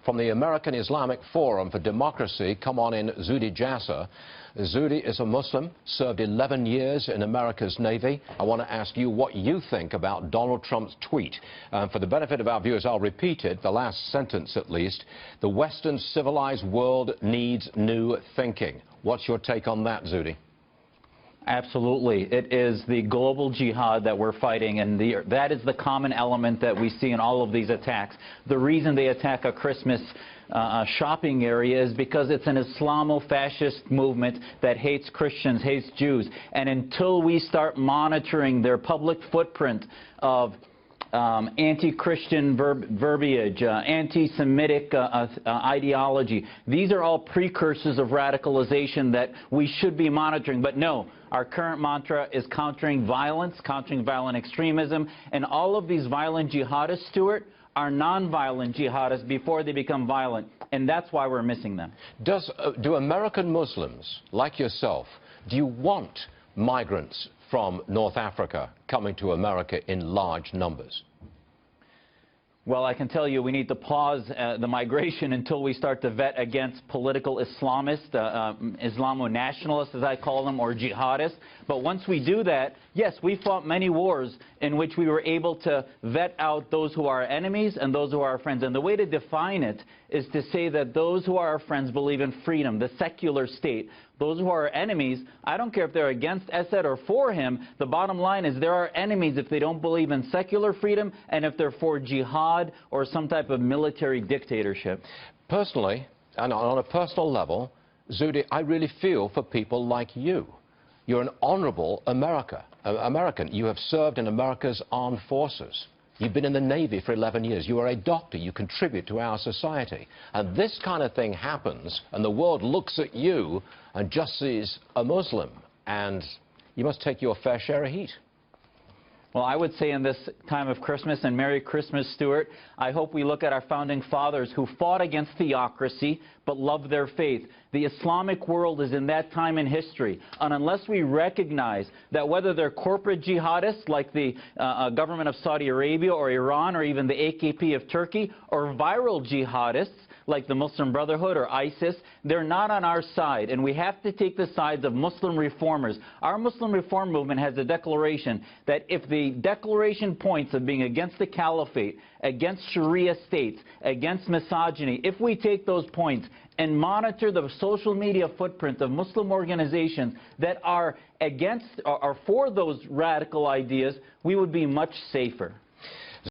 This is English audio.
From the American Islamic Forum for Democracy, come on in, Zuhdi Jasser. Zuhdi is a Muslim, served 11 years in America's Navy. I want to ask you what you think about Donald Trump's tweet. For the benefit of our viewers, I'll repeat it, the last sentence at least. The Western civilized world needs new thinking. What's your take on that, Zuhdi? Absolutely. It is the global jihad that we're fighting, and that is the common element that we see in all of these attacks. The reason they attack a Christmas shopping area is because it's an Islamo-fascist movement that hates Christians, hates Jews. And until we start monitoring their public footprint of anti-Christian verbiage, anti-Semitic ideology. These are all precursors of radicalization that we should be monitoring. But no, our current mantra is countering violence, countering violent extremism, and all of these violent jihadists, Stuart, are non-violent jihadists before they become violent, and that's why we're missing them. Do American Muslims, like yourself, do you want migrants from North Africa coming to America in large numbers? Well, I can tell you we need to pause the migration until we start to vet against political Islamists, Islamo-nationalists, as I call them, or jihadists. But once we do that, yes, we fought many wars in which we were able to vet out those who are our enemies and those who are our friends. And the way to define it is to say that those who are our friends believe in freedom, the secular state. Those who are our enemies, I don't care if they're against Assad or for him, the bottom line is they're our enemies if they don't believe in secular freedom and if they're for jihad or some type of military dictatorship. Personally, and on a personal level, Zuhdi, I really feel for people like you. You're an honorable American. You have served in America's armed forces. You've been in the Navy for 11 years. You are a doctor. You contribute to our society. And this kind of thing happens, and the world looks at you and just sees a Muslim. And you must take your fair share of heat. Well, I would say in this time of Christmas, and Merry Christmas, Stuart, I hope we look at our founding fathers who fought against theocracy but loved their faith. The Islamic world is in that time in history. And unless we recognize that whether they're corporate jihadists like the government of Saudi Arabia or Iran or even the AKP of Turkey, or viral jihadists like the Muslim Brotherhood or ISIS, they're not on our side, and we have to take the sides of Muslim reformers. Our Muslim reform movement has a declaration that if the declaration points of being against the caliphate, against Sharia states, against misogyny, if we take those points and monitor the social media footprint of Muslim organizations that are against or for those radical ideas, we would be much safer.